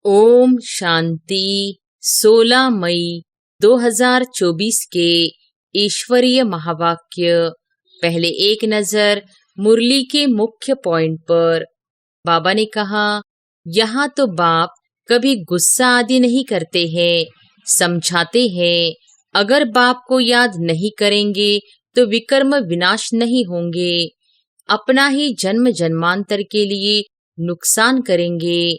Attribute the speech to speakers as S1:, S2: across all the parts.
S1: ओम शांति। 16 मई 2024 के ईश्वरीय महावाक्य। पहले एक नजर मुरली के मुख्य पॉइंट पर। बाबा ने कहा, यहाँ तो बाप कभी गुस्सा आदि नहीं करते हैं, समझाते हैं। अगर बाप को याद नहीं करेंगे तो विकर्म विनाश नहीं होंगे, अपना ही जन्म जन्मांतर के लिए नुकसान करेंगे।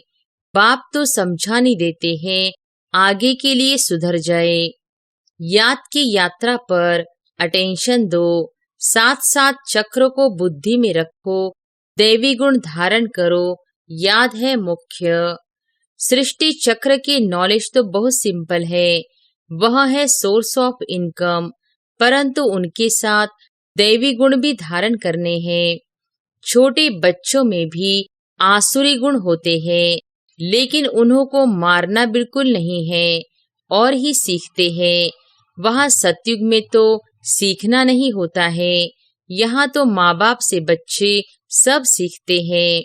S1: बाप तो समझा नहीं देते हैं, आगे के लिए सुधर जाए। याद की यात्रा पर अटेंशन दो, साथ साथ चक्र को बुद्धि में रखो, दैवी गुण धारण करो, याद है मुख्य। सृष्टि चक्र की नॉलेज तो बहुत सिंपल है, वह है सोर्स ऑफ इनकम, परंतु उनके साथ दैवी गुण भी धारण करने हैं। छोटे बच्चों में भी आसुरी गुण होते हैं, लेकिन उन्हों को मारना बिल्कुल नहीं है और ही सीखते हैं। वहाँ सतयुग में तो सीखना नहीं होता है, यहाँ तो माँ बाप से बच्चे सब सीखते हैं।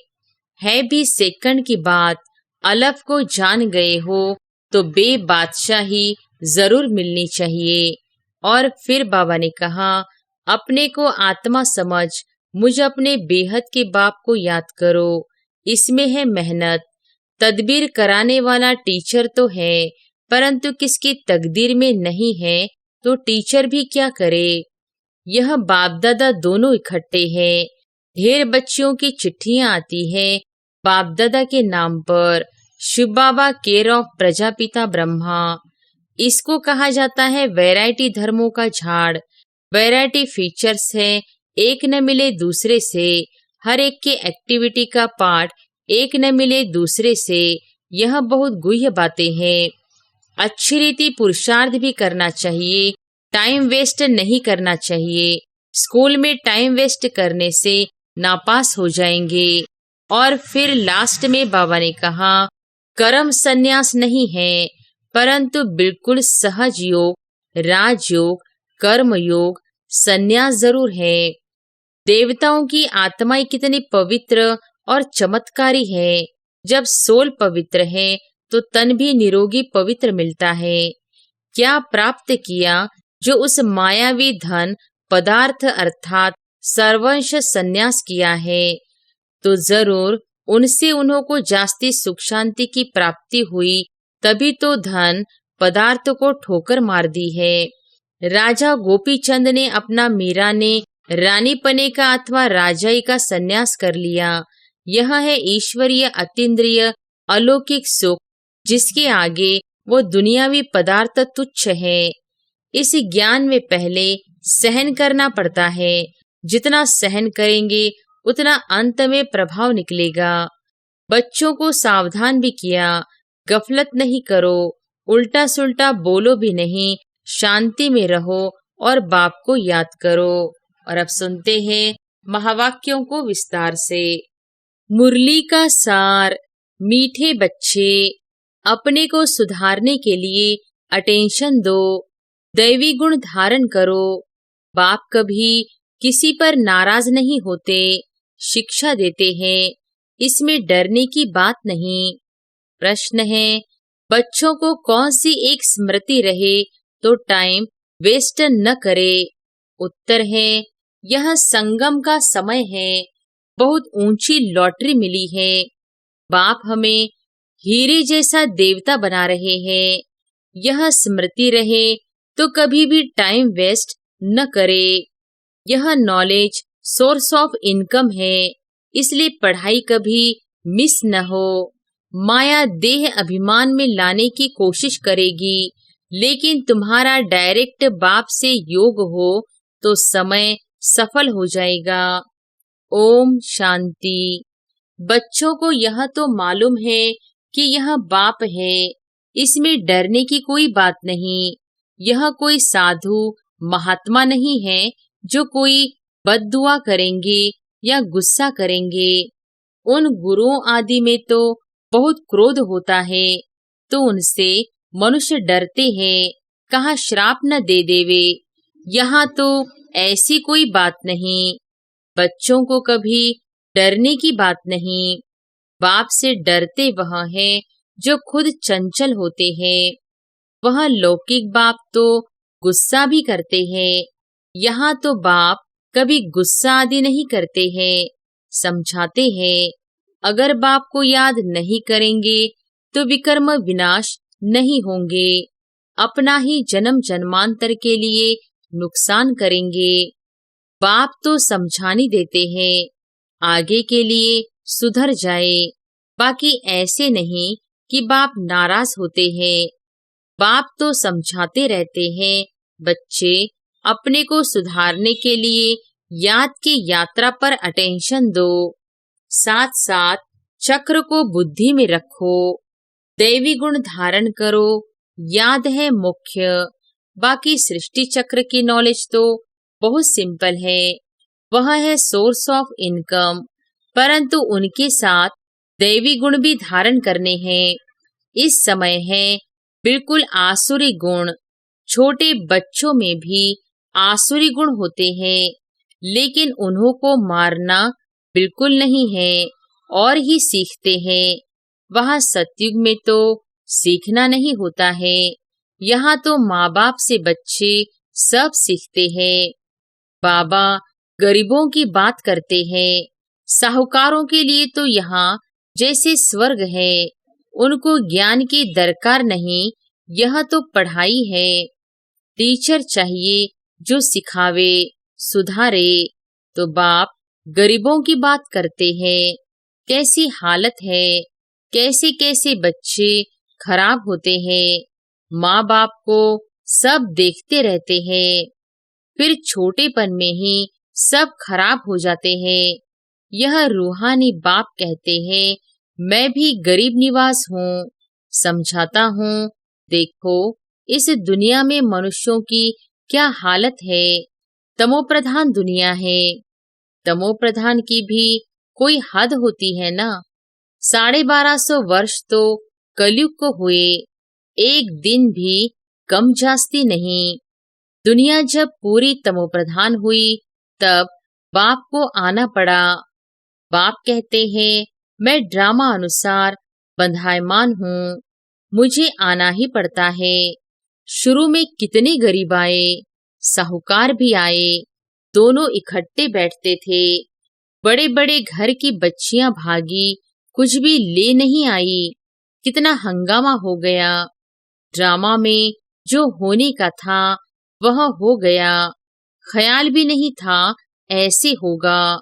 S1: है भी सेकंड की बात, अलफ को जान गए हो तो बे बादशाही जरूर मिलनी चाहिए। और फिर बाबा ने कहा, अपने को आत्मा समझ मुझ अपने बेहद के बाप को याद करो, इसमें है मेहनत। तदबीर कराने वाला टीचर तो है, परंतु किसकी तकदीर में नहीं है तो टीचर भी क्या करे। यह बाप दादा दोनों इकट्ठे हैं। ढेर बच्चियों की चिट्ठियां आती है बाप दादा के नाम पर। शिव बाबा केयर ऑफ प्रजापिता ब्रह्मा। इसको कहा जाता है वैरायटी धर्मों का झाड़। वैरायटी फीचर्स है, एक न मिले दूसरे से। हर एक के एक्टिविटी का पार्ट एक न मिले दूसरे से। यह बहुत गुह्य बातें हैं। अच्छी रीति पुरुषार्थ भी करना चाहिए, टाइम वेस्ट नहीं करना चाहिए। स्कूल में टाइम वेस्ट करने से नापास हो जाएंगे। और फिर लास्ट में बाबा ने कहा, कर्म संन्यास नहीं है, परंतु बिल्कुल सहज योग, राजयोग, कर्म योग, संन्यास जरूर है। देवताओं की आत्माएं कितनी पवित्र और चमत्कारी है। जब सोल पवित्र है तो तन भी निरोगी पवित्र मिलता है। क्या प्राप्त किया जो उस मायावी धन पदार्थ अर्थात सर्वंश संन्यास किया है, तो जरूर उनसे उन्हों को जास्ती सुख शांति की प्राप्ति हुई, तभी तो धन पदार्थ को ठोकर मार दी है। राजा गोपी चंद ने अपना मीरा ने रानी पने का अथवा राजाई का संन्यास कर लिया। यह है ईश्वरीय अतीन्द्रिय अलौकिक सुख, जिसके आगे वो दुनियावी पदार्थ तुच्छ है। इस ज्ञान में पहले सहन करना पड़ता है। जितना सहन करेंगे उतना अंत में प्रभाव निकलेगा। बच्चों को सावधान भी किया, गफलत नहीं करो, उल्टा सुल्टा बोलो भी नहीं, शांति में रहो और बाप को याद करो। और अब सुनते हैं महावाक्यों को विस्तार से। मुरली का सार। मीठे बच्चे, अपने को सुधारने के लिए अटेंशन दो, दैवी गुण धारण करो। बाप कभी किसी पर नाराज नहीं होते, शिक्षा देते हैं, इसमें डरने की बात नहीं। प्रश्न है, बच्चों को कौन सी एक स्मृति रहे तो टाइम वेस्ट न करे। उत्तर है, यह संगम का समय है, बहुत ऊंची लॉटरी मिली है। बाप हमें हीरे जैसा देवता बना रहे हैं। यह स्मृति रहे तो कभी भी टाइम वेस्ट न करे। यह नॉलेज सोर्स ऑफ इनकम है, इसलिए पढ़ाई कभी मिस न हो। माया देह अभिमान में लाने की कोशिश करेगी, लेकिन तुम्हारा डायरेक्ट बाप से योग हो तो समय सफल हो जाएगा। ओम शांति। बच्चों को यह तो मालूम है कि यह बाप है, इसमें डरने की कोई बात नहीं। यह कोई साधु महात्मा नहीं है जो कोई बद्दुआ करेंगे या गुस्सा करेंगे। उन गुरुओं आदि में तो बहुत क्रोध होता है, तो उनसे मनुष्य डरते हैं, कहाँ श्राप न दे देवे। यहाँ तो ऐसी कोई बात नहीं। बच्चों को कभी डरने की बात नहीं। बाप से डरते वह हैं जो खुद चंचल होते हैं। वह लौकिक बाप तो गुस्सा भी करते हैं। यहाँ तो बाप कभी गुस्सा आदि नहीं करते हैं, समझाते हैं। अगर बाप को याद नहीं करेंगे तो विकर्म विनाश नहीं होंगे, अपना ही जन्म जन्मांतर के लिए नुकसान करेंगे। बाप तो समझानी देते हैं, आगे के लिए सुधर जाए। बाकी ऐसे नहीं कि बाप नाराज होते हैं। बाप तो समझाते रहते हैं, बच्चे अपने को सुधारने के लिए याद की यात्रा पर अटेंशन दो, साथ साथ चक्र को बुद्धि में रखो, दैवी गुण धारण करो, याद है मुख्य। बाकी सृष्टि चक्र की नॉलेज तो बहुत सिंपल है, वह है सोर्स ऑफ इनकम, परंतु उनके साथ दैवी गुण भी धारण करने हैं। इस समय है बिल्कुल आसुरी गुण। छोटे बच्चों में भी आसुरी गुण होते हैं, लेकिन उन्हों को मारना बिल्कुल नहीं है और ही सीखते हैं। वहाँ सतयुग में तो सीखना नहीं होता है, यहाँ तो माँ बाप से बच्चे सब सीखते हैं। बाबा गरीबों की बात करते हैं, साहूकारों के लिए तो यहाँ जैसे स्वर्ग है। उनको ज्ञान की दरकार नहीं, यह तो पढ़ाई है। टीचर चाहिए जो सिखावे, सुधारे। तो बाप गरीबों की बात करते हैं, कैसी हालत है, कैसे कैसे बच्चे खराब होते हैं। माँ बाप को सब देखते रहते हैं, फिर छोटेपन में ही सब खराब हो जाते हैं। यह रूहानी बाप कहते हैं, मैं भी गरीब निवास हूँ, समझाता हूँ। देखो इस दुनिया में मनुष्यों की क्या हालत है। तमोप्रधान दुनिया है, तमोप्रधान की भी कोई हद होती है ना। 1250 वर्ष तो कलयुग को हुए, एक दिन भी कम जास्ती नहीं। दुनिया जब पूरी तमोप्रधान हुई तब बाप को आना पड़ा। बाप कहते हैं, मैं ड्रामा अनुसार बंधायमान हूँ, मुझे आना ही पड़ता है। शुरू में कितने गरीब आए, साहूकार भी आए, दोनों इकट्ठे बैठते थे। बड़े बड़े घर की बच्चियां भागी, कुछ भी ले नहीं आई, कितना हंगामा हो गया। ड्रामा में जो होने का था वह हो गया, ख्याल भी नहीं था ऐसे होगा।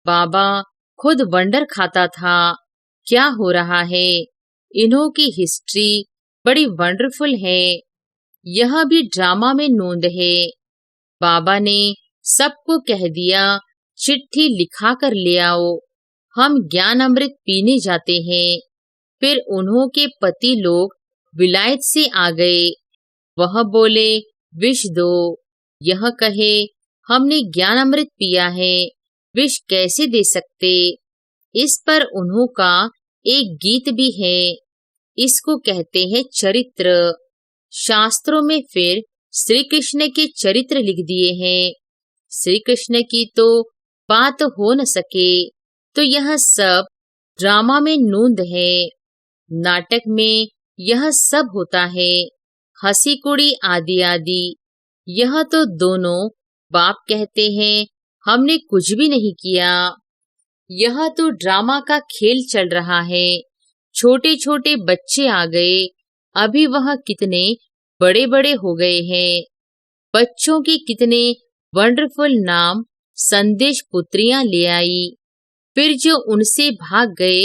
S1: बाबा खुद वंडर खाता था, क्या हो रहा है। इन्हों की हिस्ट्री बड़ी वंडरफुल है, यह भी ड्रामा में नोंद है। बाबा ने सबको कह दिया, चिट्ठी लिखा कर ले आओ, हम ज्ञान अमृत पीने जाते हैं। फिर उन्हों के पति लोग विलायत से आ गए। वह बोले, विष दो। यह कहे, हमने ज्ञान अमृत पिया है, विष कैसे दे सकते। इस पर उन्हों का एक गीत भी है, इसको कहते हैं चरित्र। शास्त्रों में फिर श्री कृष्ण के चरित्र लिख दिए हैं। श्री कृष्ण की तो बात हो न सके, तो यह सब ड्रामा में नोंद है। नाटक में यह सब होता है, हंसी कुड़ी आदि आदि। यह तो दोनों बाप कहते हैं, हमने कुछ भी नहीं किया, यह तो ड्रामा का खेल चल रहा है। छोटे छोटे बच्चे आ गए, अभी वह कितने बड़े बड़े हो गए हैं। बच्चों के कितने वंडरफुल नाम संदेश पुत्रियां ले आई। फिर जो उनसे भाग गए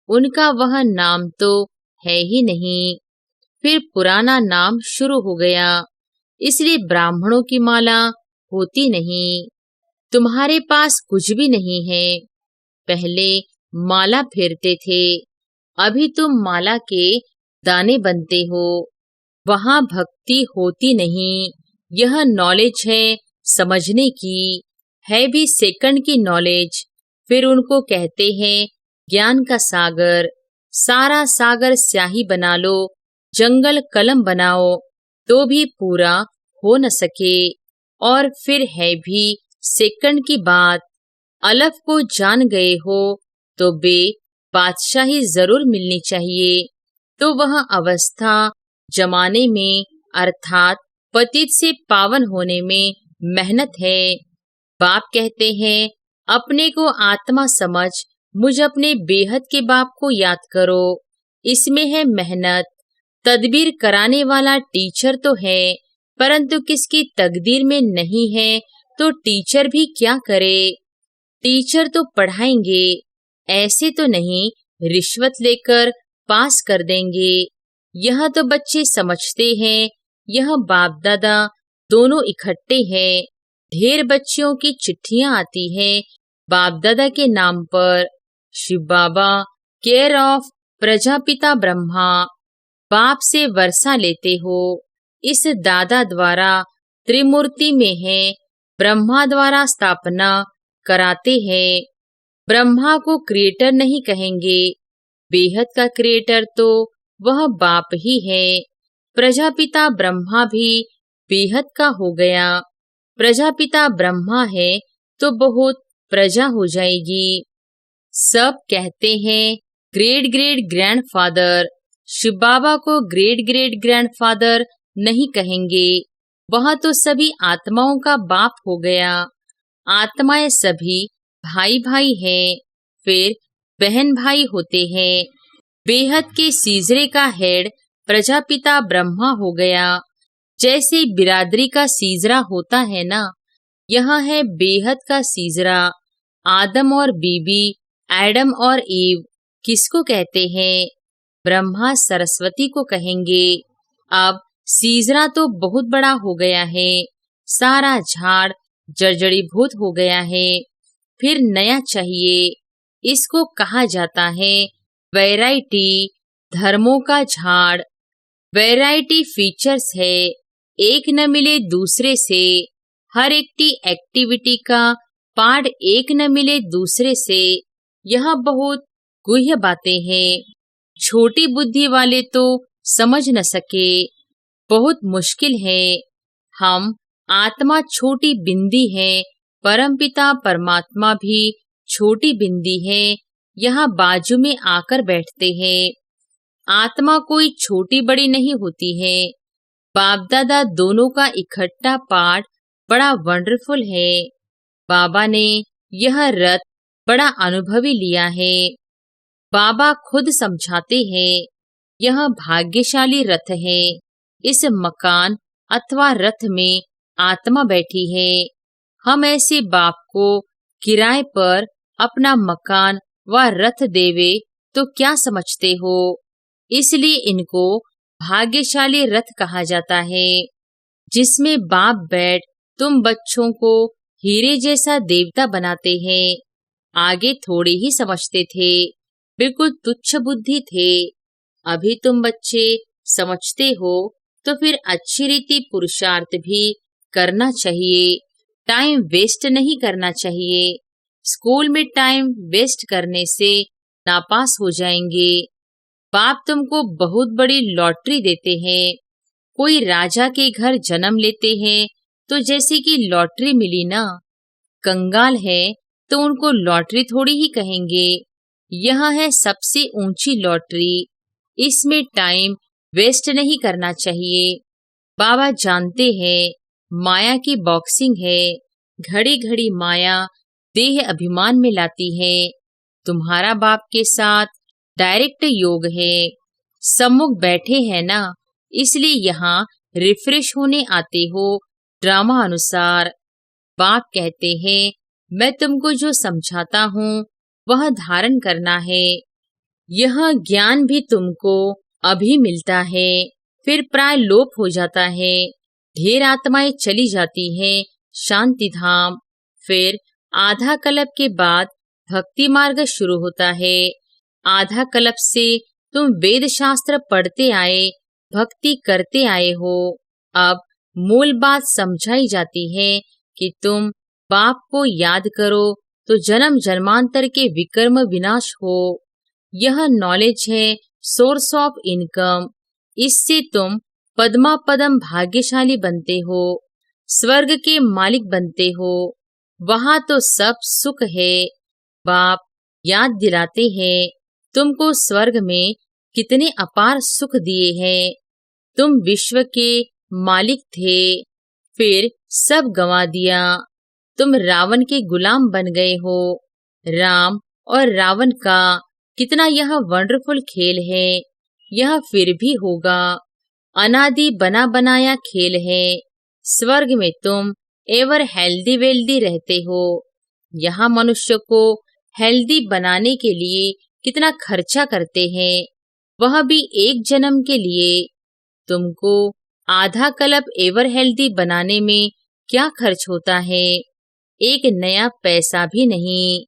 S1: उनका वह नाम तो है ही नहीं। फिर पुराना नाम शुरू हो गया, इसलिए ब्राह्मणों की माला होती नहीं। तुम्हारे पास कुछ भी नहीं है, पहले माला फेरते थे, अभी तुम माला के दाने बनते हो। वहां भक्ति होती नहीं, यह नॉलेज है समझने की, है भी सेकंड की नॉलेज। फिर उनको कहते हैं ज्ञान का सागर। सारा सागर स्याही बना लो, जंगल कलम बनाओ, तो भी पूरा हो न सके। और फिर है भी सेकंड की बात, अलफ को जान गए हो तो बे बादशाही जरूर मिलनी चाहिए। तो वह अवस्था जमाने में अर्थात पतित से पावन होने में मेहनत है। बाप कहते हैं, अपने को आत्मा समझ मुझ अपने बेहद के बाप को याद करो। इसमें है मेहनत। तदबीर कराने वाला टीचर तो है, परंतु किसकी तकदीर में नहीं है तो टीचर भी क्या करे। टीचर तो पढ़ाएंगे, ऐसे तो नहीं रिश्वत लेकर पास कर देंगे। यह तो बच्चे समझते हैं, यह बाप दादा दोनों इकट्ठे हैं। ढेर बच्चियों की चिट्ठियां आती हैं बाप दादा के नाम पर। शिव बाबा केयर ऑफ प्रजापिता ब्रह्मा, बाप से वर्षा लेते हो। इस दादा द्वारा त्रिमूर्ति में है, ब्रह्मा द्वारा स्थापना कराते हैं। ब्रह्मा को क्रिएटर नहीं कहेंगे, बेहद का क्रिएटर तो वह बाप ही है। प्रजापिता ब्रह्मा भी बेहद का हो गया। प्रजापिता ब्रह्मा है तो बहुत प्रजा हो जाएगी। सब कहते हैं ग्रेट ग्रेट ग्रैंडफादर। शिव बाबा को ग्रेट ग्रेट ग्रैंडफादर नहीं कहेंगे, वह तो सभी आत्माओं का बाप हो गया। आत्माएं सभी भाई भाई हैं, फिर बहन भाई होते हैं। बेहद के सीजरे का हेड प्रजापिता ब्रह्मा हो गया। जैसे बिरादरी का सीजरा होता है ना, यह है बेहद का सीजरा। आदम और बीबी, एडम और ईव किसको कहते हैं? ब्रह्मा सरस्वती को कहेंगे। अब सीजरा तो बहुत बड़ा हो गया है, सारा झाड़ जर्जरीभूत हो गया है, फिर नया चाहिए। इसको कहा जाता है वैरायटी, धर्मों का झाड़। वैरायटी फीचर्स है, एक न मिले दूसरे से। हर एक्टिविटी का पार्ट एक न मिले दूसरे से। यह बहुत गुह्य बातें हैं, छोटी बुद्धि वाले तो समझ न सके, बहुत मुश्किल है। हम आत्मा छोटी बिंदी है, परमपिता परमात्मा भी छोटी बिंदी है, यहाँ बाजू में आकर बैठते हैं। आत्मा कोई छोटी बड़ी नहीं होती है। बाप दादा दोनों का इकट्ठा पाठ बड़ा वंडरफुल है। बाबा ने यह रथ बड़ा अनुभवी लिया है। बाबा खुद समझाते हैं, यह भाग्यशाली रथ है। इस मकान अथवा रथ में आत्मा बैठी है। हम ऐसे बाप को किराए पर अपना मकान व रथ देवे तो क्या समझते हो? इसलिए इनको भाग्यशाली रथ कहा जाता है, जिसमें बाप बैठ तुम बच्चों को हीरे जैसा देवता बनाते हैं। आगे थोड़े ही समझते थे, बिल्कुल तुच्छ बुद्धि थे। अभी तुम बच्चे समझते हो तो फिर अच्छी रीति पुरुषार्थ भी करना चाहिए। टाइम वेस्ट नहीं करना चाहिए। स्कूल में टाइम वेस्ट करने से नापास हो जाएंगे। बाप तुमको बहुत बड़ी लॉटरी देते हैं। कोई राजा के घर जन्म लेते हैं तो जैसे कि लॉटरी मिली ना। कंगाल है तो उनको लॉटरी थोड़ी ही कहेंगे। यह है सबसे ऊंची लॉटरी। इसमें टाइम वेस्ट नहीं करना चाहिए। बाबा जानते हैं माया की बॉक्सिंग है। घड़ी घड़ी माया देह अभिमान में लाती है। तुम्हारा बाप के साथ डायरेक्ट योग है। सम्मुख बैठे हैं ना, इसलिए यहाँ रिफ्रेश होने आते हो ड्रामा अनुसार। बाप कहते हैं, मैं तुमको जो समझाता हूँ वह धारण करना है। यह ज्ञान भी तुमको अभी मिलता है, फिर प्राय लोप हो जाता है। ढेर आत्माएं चली जाती हैं शांति धाम। फिर आधा कल्प के बाद भक्ति मार्ग शुरू होता है। आधा कल्प से तुम वेद शास्त्र पढ़ते आए, भक्ति करते आए हो। अब मूल बात समझाई जाती है कि तुम बाप को याद करो तो जन्म जन्मांतर के विकर्म विनाश हो। यह नॉलेज है सोर्स ऑफ इनकम। इससे तुम पद्मा पदम भाग्यशाली बनते हो, स्वर्ग के मालिक बनते हो। वहां तो सब सुख है। बाप याद दिलाते हैं तुमको स्वर्ग में कितने अपार सुख दिए हैं। तुम विश्व के मालिक थे, फिर सब गंवा दिया। तुम रावण के गुलाम बन गए हो। राम और रावण का कितना यह वंडरफुल खेल है। यह फिर भी होगा। अनादि बना बनाया खेल है। स्वर्ग में तुम एवर हेल्दी वेल्दी रहते हो। यहाँ मनुष्य को हेल्दी बनाने के लिए कितना खर्चा करते हैं, वह भी एक जन्म के लिए। तुमको आधा कल्प एवर हेल्दी बनाने में क्या खर्च होता है? एक नया पैसा भी नहीं।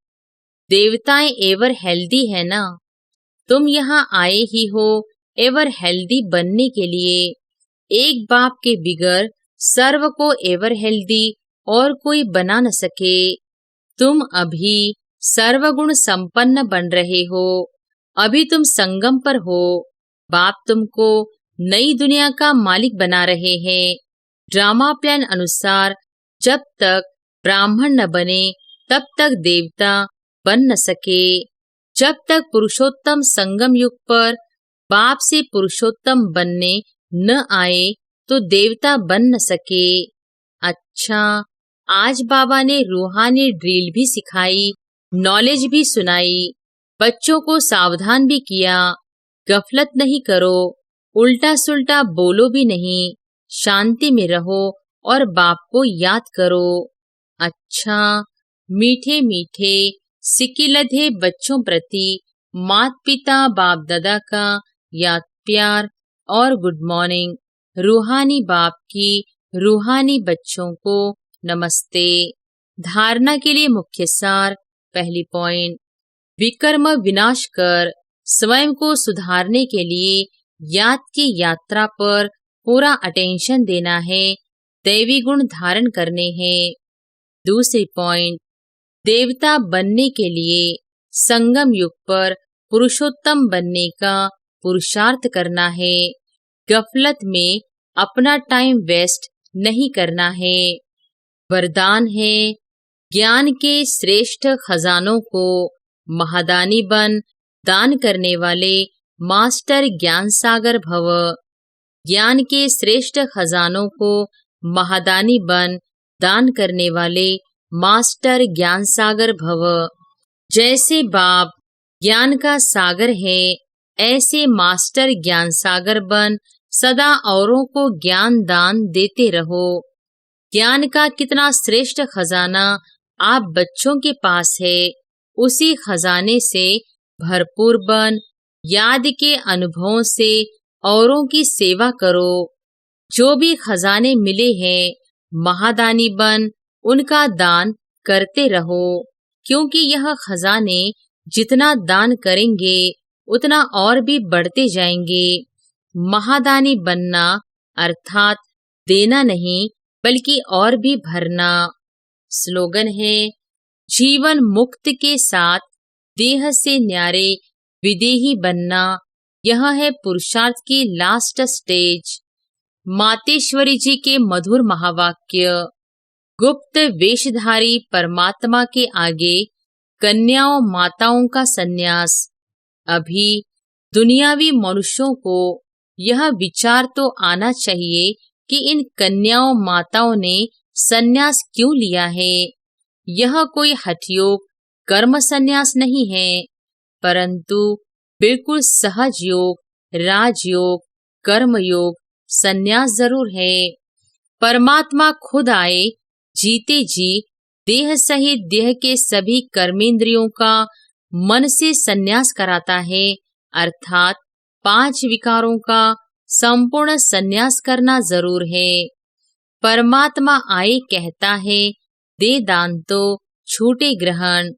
S1: देवताएं एवर हेल्दी है ना। तुम यहाँ आए ही हो एवर हेल्दी बनने के लिए। एक बाप के बिगर सर्व को एवर हेल्दी और कोई बना न सके। तुम अभी सर्वगुण संपन्न बन रहे हो। अभी तुम संगम पर हो। बाप तुमको नई दुनिया का मालिक बना रहे हैं। ड्रामा प्लान अनुसार जब तक ब्राह्मण न बने तब तक देवता बन न सके। जब तक पुरुषोत्तम संगम युग पर बाप से पुरुषोत्तम बनने न आए तो देवता बन न सके। अच्छा, आज बाबा ने रूहानी ड्रिल भी सिखाई, नॉलेज भी सुनाई, बच्चों को सावधान भी किया। गफलत नहीं करो, उल्टा सुल्टा बोलो भी नहीं, शांति में रहो और बाप को याद करो। अच्छा, मीठे मीठे सिकिलधे बच्चों प्रति मात पिता बाप दादा का याद प्यार और गुड मॉर्निंग। रूहानी बाप की रूहानी बच्चों को नमस्ते। धारणा के लिए मुख्य सार। पहली पॉइंट, विकर्म विनाश कर स्वयं को सुधारने के लिए याद की यात्रा पर पूरा अटेंशन देना है, दैवी गुण धारण करने हैं। दूसरी पॉइंट, देवता बनने के लिए संगम युग पर पुरुषोत्तम बनने का पुरुषार्थ करना है। गफलत में अपना टाइम वेस्ट नहीं करना है। वरदान है, ज्ञान के श्रेष्ठ खजानों को महादानी बन दान करने वाले मास्टर ज्ञान सागर भव। ज्ञान के श्रेष्ठ खजानों को महादानी बन दान करने वाले मास्टर ज्ञान सागर भव। जैसे बाप ज्ञान का सागर है, ऐसे मास्टर ज्ञान सागर बन सदा औरों को ज्ञान दान देते रहो। ज्ञान का कितना श्रेष्ठ खजाना आप बच्चों के पास है, उसी खजाने से भरपूर बन याद के अनुभवों से औरों की सेवा करो। जो भी खजाने मिले हैं, महादानी बन उनका दान करते रहो, क्योंकि यह खजाने जितना दान करेंगे उतना और भी बढ़ते जाएंगे। महादानी बनना अर्थात देना नहीं बल्कि और भी भरना। स्लोगन है, जीवन मुक्त के साथ देह से न्यारे विदेही बनना, यह है पुरुषार्थ की लास्ट स्टेज। मातेश्वरी जी के मधुर महावाक्य। गुप्त वेशधारी परमात्मा के आगे कन्याओं माताओं का सन्यास। अभी दुनियावी मनुष्यों को यह विचार तो आना चाहिए कि इन कन्याओं माताओं ने सन्यास क्यों लिया है। यह कोई हठयोग कर्म सन्यास नहीं है, परंतु बिल्कुल सहज योग, राजयोग, कर्म योग सन्यास जरूर है। परमात्मा खुद आए जीते जी देह सहित देह के सभी कर्मेंद्रियों का मन से सन्यास कराता है, अर्थात 5 विकारों का संपूर्ण सन्यास करना जरूर है। परमात्मा आए कहता है, दे दान तो छूटे ग्रहण।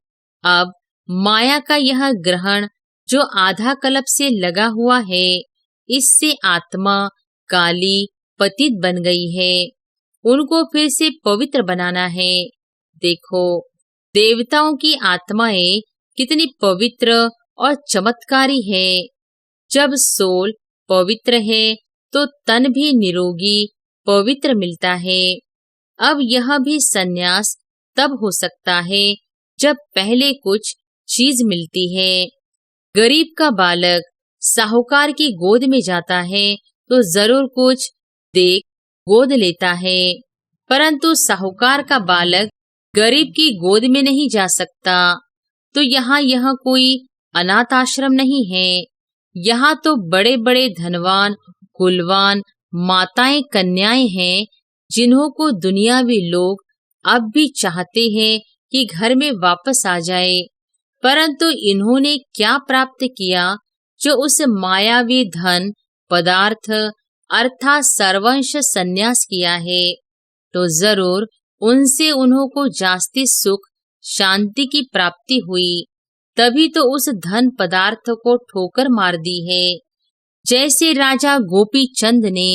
S1: अब माया का यह ग्रहण जो आधा कल्प से लगा हुआ है, इससे आत्मा काली पतित बन गई है। उनको फिर से पवित्र बनाना है। देखो, देवताओं की आत्माएं कितनी पवित्र और चमत्कारी है। जब सोल पवित्र है तो तन भी निरोगी पवित्र मिलता है। अब यह भी सन्यास तब हो सकता है जब पहले कुछ चीज मिलती है। गरीब का बालक साहूकार की गोद में जाता है तो जरूर कुछ देख गोद लेता है, परंतु साहूकार का बालक गरीब की गोद में नहीं जा सकता। तो यहाँ यह कोई अनाथ आश्रम नहीं है। यहाँ तो बड़े बड़े धनवान कुलवान माताएं कन्याएं हैं, जिन्हों को दुनियावी लोग अब भी चाहते हैं कि घर में वापस आ जाए, परंतु इन्होंने क्या प्राप्त किया जो उस मायावी धन पदार्थ अर्थात सर्वंश संन्यास किया है। तो जरूर उनसे उन्हों को जास्ती सुख शांति की प्राप्ति हुई, तभी तो उस धन पदार्थ को ठोकर मार दी है। जैसे राजा गोपी चंद ने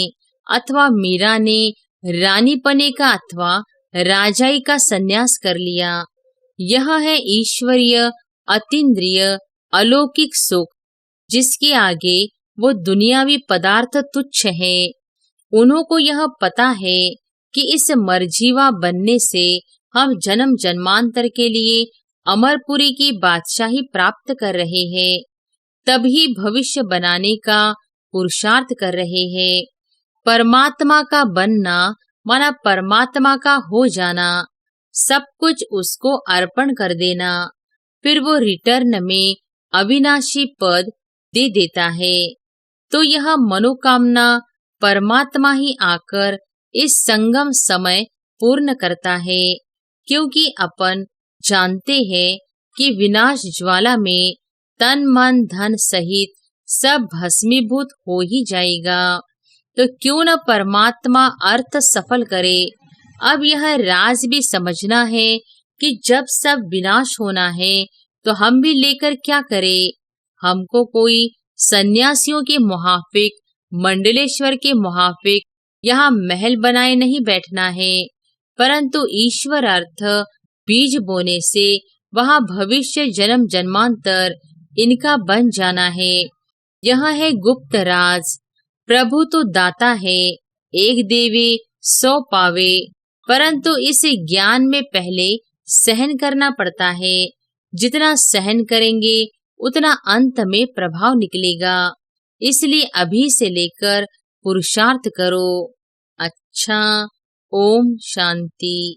S1: अथवा मीरा ने रानी पने का अथवा राजाई का संन्यास कर लिया। यह है ईश्वरीय अतीन्द्रिय अलौकिक सुख, जिसके आगे वो दुनियावी पदार्थ तुच्छ है। उन्हों को यह पता है कि इस मरजीवा बनने से हम जन्म जन्मांतर के लिए अमरपुरी की बादशाही प्राप्त कर रहे हैं, तभी भविष्य बनाने का पुरुषार्थ कर रहे हैं। परमात्मा का बनना माना परमात्मा का हो जाना, सब कुछ उसको अर्पण कर देना, फिर वो रिटर्न में अविनाशी पद दे देता है। तो यह मनोकामना परमात्मा ही आकर इस संगम समय पूर्ण करता है, क्योंकि अपन जानते हैं कि विनाश ज्वाला में तन मन धन सहित सब भस्मीभूत हो ही जाएगा। तो क्यों न परमात्मा अर्थ सफल करे। अब यह राज भी समझना है कि जब सब विनाश होना है तो हम भी लेकर क्या करें। हमको कोई सन्यासियों के मुहाफिक मंडलेश्वर के मुहाफिक यहाँ महल बनाए नहीं बैठना है, परंतु ईश्वर अर्थ बीज बोने से वहाँ भविष्य जन्म जन्मांतर इनका बन जाना है। यह है गुप्त राज। प्रभु तो दाता है, एक देवे 100 पावे, परंतु इस ज्ञान में पहले सहन करना पड़ता है। जितना सहन करेंगे उतना अंत में प्रभाव निकलेगा। इसलिए अभी से लेकर पुरुषार्थ करो। अच्छा, ओम शांति।